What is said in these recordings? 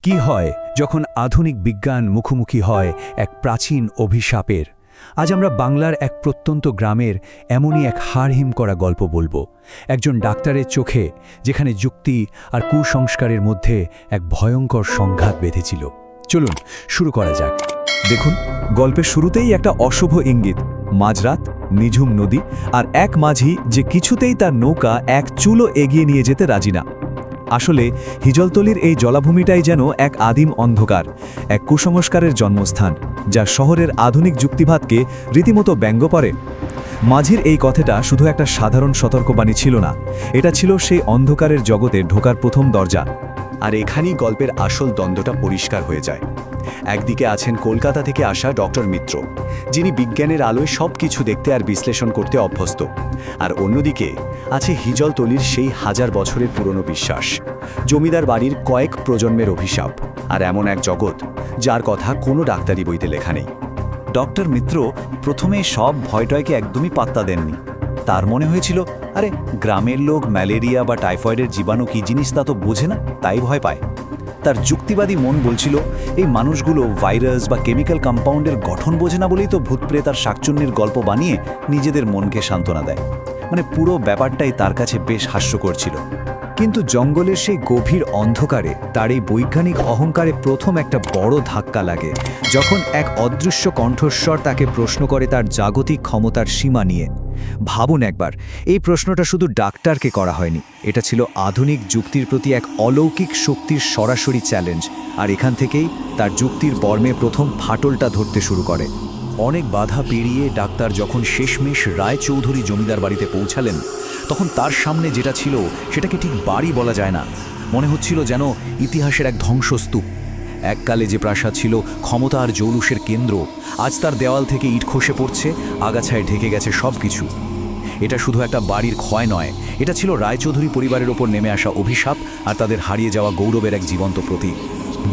কি হয় যখন আধুনিক বিজ্ঞান মুখোমুখি হয় এক প্রাচীন অভিশাপের? আজ আমরা বাংলার এক প্রত্যন্ত গ্রামের এমনই এক হাড়হিম করা গল্প বলবো। একজন ডাক্তারের চোখে যেখানে যুক্তি আর কুসংস্কারের মধ্যে এক ভয়ঙ্কর সংঘাত বেঁধেছিল। চলুন শুরু করা যাক। দেখুন, গল্পের শুরুতেই একটা অশুভ ইঙ্গিত। মাঝরাত, নিঝুম নদী, আর এক মাঝি যে কিছুতেই তার নৌকা এক চুলো এগিয়ে নিয়ে যেতে রাজি না। আসলে হিজলতলির এই জলাভূমিটাই যেন এক আদিম অন্ধকার, এক কুসংস্কারের জন্মস্থান, যা শহরের আধুনিক যুক্তিবাদকে রীতিমতো ব্যঙ্গ করে। মাঝির এই কথাটা শুধু একটা সাধারণ সতর্কবাণী ছিল না, এটা ছিল সেই অন্ধকারের জগতে ঢোকার প্রথম দরজা। আর এখানেই গল্পের আসল দ্বন্দ্বটা পরিষ্কার হয়ে যায়। একদিকে আছেন কলকাতা থেকে আসা ডক্টর মিত্র, যিনি বিজ্ঞানের আলোয় সব কিছু দেখতে আর বিশ্লেষণ করতে অভ্যস্ত। আর অন্যদিকে আছে হিজলতলির সেই হাজার বছরের পুরনো বিশ্বাস, জমিদার বাড়ির কয়েক প্রজন্মের অভিশাপ, আর এমন এক জগৎ যার কথা কোনো ডাক্তারি বইতে লেখা নেই। ডক্টর মিত্র প্রথমে সব ভয়টয়কে একদমই পাত্তা দেননি। তার মনে হয়েছিল, আরে গ্রামের লোক ম্যালেরিয়া বা টাইফয়েডের জীবাণু কী জিনিস তা তো বোঝে না, তাই ভয় পায়। তার যুক্তিবাদী মন বলছিল, এই মানুষগুলো ভাইরাস বা কেমিক্যাল কম্পাউন্ডের গঠন বোঝে না বলেই তো ভূতপ্রেত আর শাকচুন্নির গল্প বানিয়ে নিজেদের মনকে সান্ত্বনা দেয়। মানে পুরো ব্যাপারটাই তার কাছে বেশ হাস্যকর ছিল। কিন্তু জঙ্গলের সেই গভীর অন্ধকারে তার এই বৈজ্ঞানিক অহংকারে প্রথম একটা বড় ধাক্কা লাগে, যখন এক অদৃশ্য কণ্ঠস্বর তাকে প্রশ্ন করে তার জাগতিক ক্ষমতার সীমা নিয়ে। ভাবুন একবার, এই প্রশ্নটা শুধু ডাক্তারকে করা হয়নি, এটা ছিল আধুনিক যুক্তির প্রতি এক অলৌকিক শক্তির সরাসরি চ্যালেঞ্জ। আর এখান থেকেই তার যুক্তির বর্মে প্রথম ফাটলটা ধরতে শুরু করে। অনেক বাধা পেরিয়ে ডাক্তার যখন শেষমেশ রায়চৌধুরী জমিদার বাড়িতে পৌঁছালেন, তখন তার সামনে যেটা ছিল সেটাকে ঠিক বাড়ি বলা যায় না, মনে হচ্ছিল যেন ইতিহাসের এক ধ্বংসস্তূপ। এককালে যে প্রাসাদ ছিল ক্ষমতা আর জৌলুসের কেন্দ্র, আজ তার দেওয়াল থেকে ইট খসে পড়ছে, আগাছায় ঢেকে গেছে সব কিছু। এটা শুধু একটা বাড়ির ক্ষয় নয়, এটা ছিল রায়চৌধুরী পরিবারের ওপর নেমে আসা অভিশাপ আর তাদের হারিয়ে যাওয়া গৌরবের এক জীবন্ত প্রতীক।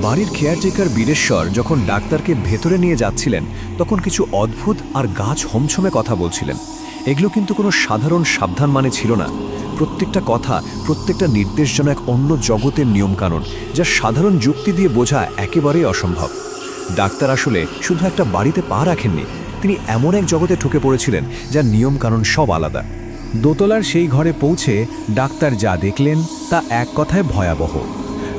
বাড়ির কেয়ারটেকার বীরেশ্বর যখন ডাক্তারকে ভেতরে নিয়ে যাচ্ছিলেন, তখন কিছু অদ্ভুত আর গাছ হোমছমে কথা বলছিলেন। এগুলো কিন্তু কোনো সাধারণ সাবধান মানে ছিল না। প্রত্যেকটা কথা, প্রত্যেকটা নির্দেশ যেন এক অন্য জগতের নিয়মকানুন, যা সাধারণ যুক্তি দিয়ে বোঝা একেবারেই অসম্ভব। ডাক্তার আসলে শুধু একটা বাড়িতে পা রাখেননি, তিনি এমন এক জগতে ঢুকে পড়েছিলেন যার নিয়মকানুন সব আলাদা। দোতলার সেই ঘরে পৌঁছে ডাক্তার যা দেখলেন তা এক কথায় ভয়াবহ।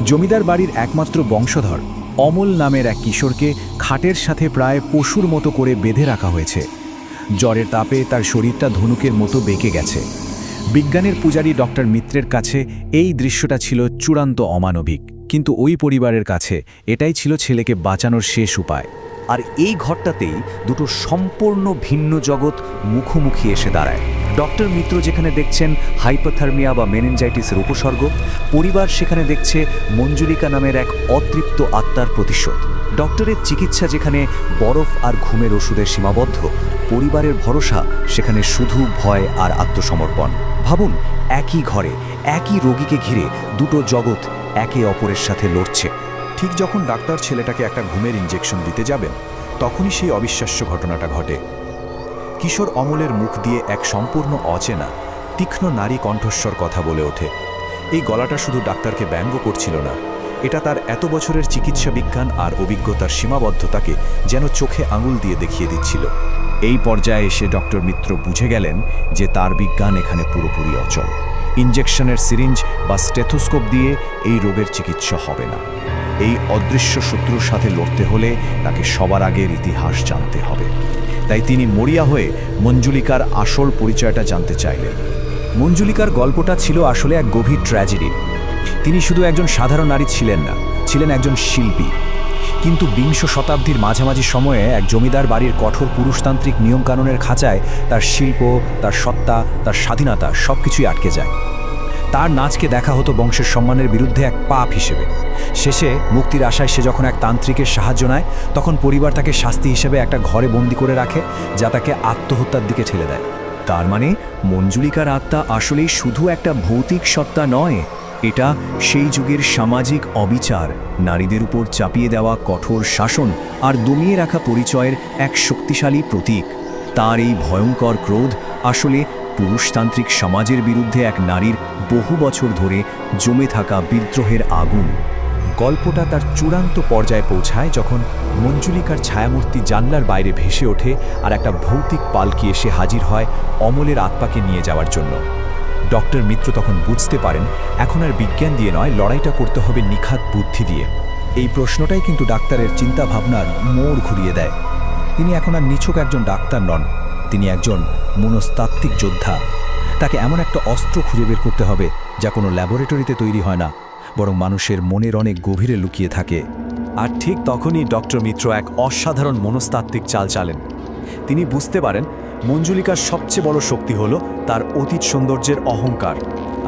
জমিদার বাড়ির একমাত্র বংশধর অমল নামের এক কিশোরকে খাটের সাথে প্রায় পশুর মতো করে বেঁধে রাখা হয়েছে। জ্বরের তাপে তার শরীরটা ধনুকের মতো বেঁকে গেছে। বিজ্ঞানের পূজারী ডক্টর মিত্রের কাছে এই দৃশ্যটা ছিল চূড়ান্ত অমানবিক, কিন্তু ওই পরিবারের কাছে এটাই ছিল ছেলেকে বাঁচানোর শেষ উপায়। আর এই ঘরটাতেই দুটো সম্পূর্ণ ভিন্ন জগৎ মুখোমুখি এসে দাঁড়ায়। ডক্টর মিত্র যেখানে দেখছেন হাইপোথার্মিয়া বা মেনিনজাইটিসের উপসর্গ, পরিবার সেখানে দেখছে মঞ্জুলিকা নামের এক অতৃপ্ত আত্মার প্রতিশোধ। ডক্টরের চিকিৎসা যেখানে বরফ আর ঘুমের ওষুধের সীমাবদ্ধ, পরিবারের ভরসা সেখানে শুধু ভয় আর আত্মসমর্পণ। ভাবুন, একই ঘরে একই রোগীকে ঘিরে দুটো জগৎ একে অপরের সাথে লড়ছে। ঠিক যখন ডাক্তার ছেলেটাকে একটা ঘুমের ইঞ্জেকশন দিতে যাবেন, তখনই সেই অবিশ্বাস্য ঘটনাটা ঘটে। কিশোর অমলের মুখ দিয়ে এক সম্পূর্ণ অচেনা, তীক্ষ্ণ নারী কণ্ঠস্বর কথা বলে ওঠে। এই গলাটা শুধু ডাক্তারকে ব্যঙ্গ করছিল না, এটা তার এত বছরের চিকিৎসা বিজ্ঞান আর অভিজ্ঞতার সীমাবদ্ধতাকে যেন চোখে আঙুল দিয়ে দেখিয়ে দিচ্ছিল। এই পর্যায়ে এসে ডক্টর মিত্র বুঝে গেলেন যে তার বিজ্ঞান এখানে পুরোপুরি অচল। ইঞ্জেকশনের সিরিঞ্জ বা স্টেথোস্কোপ দিয়ে এই রোগের চিকিৎসা হবে না। এই অদৃশ্য শত্রুর সাথে লড়তে হলে তাকে সবার আগের ইতিহাস জানতে হবে। তাই তিনি মরিয়া হয়ে মঞ্জুলিকার আসল পরিচয়টা জানতে চাইলেন। মঞ্জুলিকার গল্পটা ছিল আসলে এক গভীর ট্র্যাজেডি। তিনি শুধু একজন সাধারণ নারী ছিলেন না, ছিলেন একজন শিল্পী। কিন্তু বিংশ শতাব্দীর মাঝামাঝি সময়ে এক জমিদার বাড়ির কঠোর পুরুষতান্ত্রিক নিয়মকানুনের খাঁচায় তার শিল্প, তার সত্তা, তার স্বাধীনতা সবকিছুই আটকে যায়। তার নাচকে দেখা হতো বংশের সম্মানের বিরুদ্ধে এক পাপ হিসেবে। শেষে মুক্তির আশায় সে যখন এক তান্ত্রিকের সাহায্য নেয়, তখন পরিবার তাকে শাস্তি হিসেবে একটা ঘরে বন্দি করে রাখে, যা তাকে আত্মহত্যার দিকে ঠেলে দেয়। তার মানে মঞ্জুলিকার আত্মা আসলেই শুধু একটা ভৌতিক সত্তা নয়, এটা সেই যুগের সামাজিক অবিচার, নারীদের উপর চাপিয়ে দেওয়া কঠোর শাসন আর দমিয়ে রাখা পরিচয়ের এক শক্তিশালী প্রতীক। তার এই ভয়ঙ্কর ক্রোধ আসলে পুরুষতান্ত্রিক সমাজের বিরুদ্ধে এক নারীর বহু বছর ধরে জমে থাকা বিদ্রোহের আগুন। গল্পটা তার চূড়ান্ত পর্যায়ে পৌঁছায় যখন মঞ্জুলিকার ছায়ামূর্তি জানলার বাইরে ভেসে ওঠে আর একটা ভৌতিক পালকি এসে হাজির হয় অমলের আত্মাকে নিয়ে যাওয়ার জন্য। ডক্টর মিত্র তখন বুঝতে পারেন এখন আর বিজ্ঞান দিয়ে নয়, লড়াইটা করতে হবে নিখাত বুদ্ধি দিয়ে। এই প্রশ্নটাই কিন্তু ডাক্তারের চিন্তাভাবনার মোড় ঘুরিয়ে দেয়। তিনি এখন আর নিছক একজন ডাক্তার নন, তিনি একজন মনস্তাত্ত্বিক যোদ্ধা। তাকে এমন একটা অস্ত্র খুঁজে বের করতে হবে যা কোনো ল্যাবরেটরিতে তৈরি হয় না, বরং মানুষের মনের অনেক গভীরে লুকিয়ে থাকে। আর ঠিক তখনই ডক্টর মিত্র এক অসাধারণ মনস্তাত্ত্বিক চাল চালেন। তিনি বুঝতে পারেন মঞ্জুলিকার সবচেয়ে বড় শক্তি হলো তার অতীত সৌন্দর্যের অহংকার,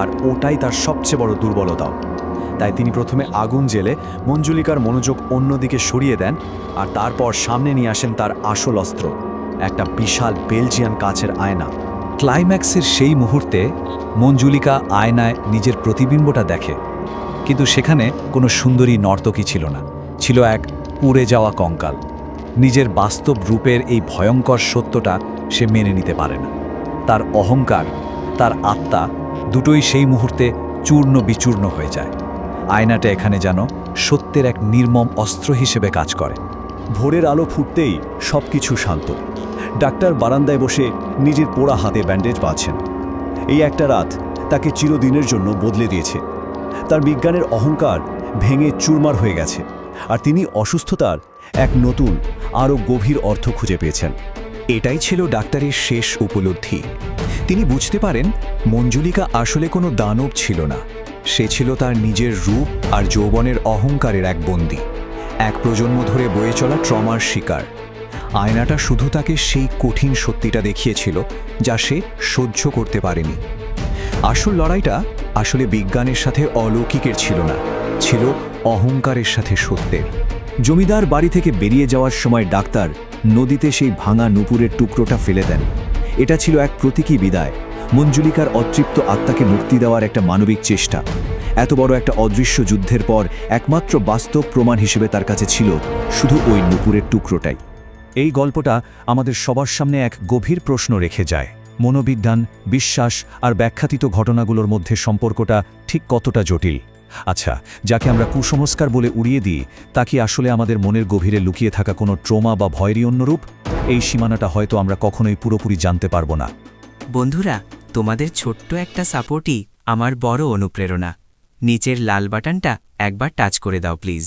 আর ওটাই তার সবচেয়ে বড় দুর্বলতাও। তাই তিনি প্রথমে আগুন জ্বেলে মঞ্জুলিকার মনোযোগ অন্যদিকে সরিয়ে দেন, আর তারপর সামনে নিয়ে আসেন তার আসল অস্ত্র, একটা বিশাল বেলজিয়ান কাচের আয়না। ক্লাইম্যাক্সের সেই মুহূর্তে মঞ্জুলিকা আয়নায় নিজের প্রতিবিম্বটা দেখে, কিন্তু সেখানে কোনো সুন্দরী নর্তকী ছিল না, ছিল এক পুড়ে যাওয়া কঙ্কাল। নিজের বাস্তব রূপের এই ভয়ঙ্কর সত্যটা সে মেনে নিতে পারে না। তার অহংকার, তার আত্মা দুটোই সেই মুহূর্তে চূর্ণ বিচূর্ণ হয়ে যায়। আয়নাটা এখানে যেন সত্যের এক নির্মম অস্ত্র হিসেবে কাজ করে। ভোরের আলো ফুটতেই সবকিছু শান্ত। ডাক্তার বারান্দায় বসে নিজের পোড়া হাতে ব্যান্ডেজ বাঁধছেন। এই একটা রাত তাকে চিরদিনের জন্য বদলে দিয়েছে। তার বিজ্ঞানের অহংকার ভেঙে চুরমার হয়ে গেছে, আর তিনি অসুস্থতার এক নতুন আরও গভীর অর্থ খুঁজে পেয়েছেন। এটাই ছিল ডাক্তারের শেষ উপলব্ধি। তিনি বুঝতে পারেন মঞ্জুলিকা আসলে কোনো দানব ছিল না, সে ছিল তার নিজের রূপ আর যৌবনের অহংকারের এক বন্দী, এক প্রজন্ম ধরে বয়ে চলা ট্রমার শিকার। আয়নাটা শুধু তাকে সেই কঠিন সত্যিটা দেখিয়েছিল যা সে সহ্য করতে পারেনি। আসল লড়াইটা আসলে বিজ্ঞানের সাথে অলৌকিকের ছিল না, ছিল অহংকারের সাথে সত্যের। জমিদার বাড়ি থেকে বেরিয়ে যাওয়ার সময় ডাক্তার নদীতে সেই ভাঙা নুপুরের টুকরোটা ফেলে দেন। এটা ছিল এক প্রতীকী বিদায়, মঞ্জুলিকার অতৃপ্ত আত্মাকে মুক্তি দেওয়ার একটা মানবিক চেষ্টা। এত বড় একটা অদৃশ্য যুদ্ধের পর একমাত্র বাস্তব প্রমাণ হিসেবে তার কাছে ছিল শুধু ওই নুপুরের টুকরোটাই। এই গল্পটা আমাদের সবার সামনে এক গভীর প্রশ্ন রেখে যায়। মনোবিজ্ঞান, বিশ্বাস আর ব্যাখ্যাতীত ঘটনাগুলোর মধ্যে সম্পর্কটা ঠিক কতটা জটিল? আচ্ছা, যাকে আমরা কুসংস্কার বলে উড়িয়ে দিই, তা কি আসলে আমাদের মনের গভীরে লুকিয়ে থাকা কোনো ট্রমা বা ভয়েরই অন্য রূপ? এই সীমানাটা হয়তো আমরা কখনোই পুরোপুরি জানতে পারবো না। বন্ধুরা, তোমাদের ছোট্ট একটা সাপোর্টই আমার বড় অনুপ্রেরণা। নিচের লাল বাটনটা একবার টাচ করে দাও প্লিজ।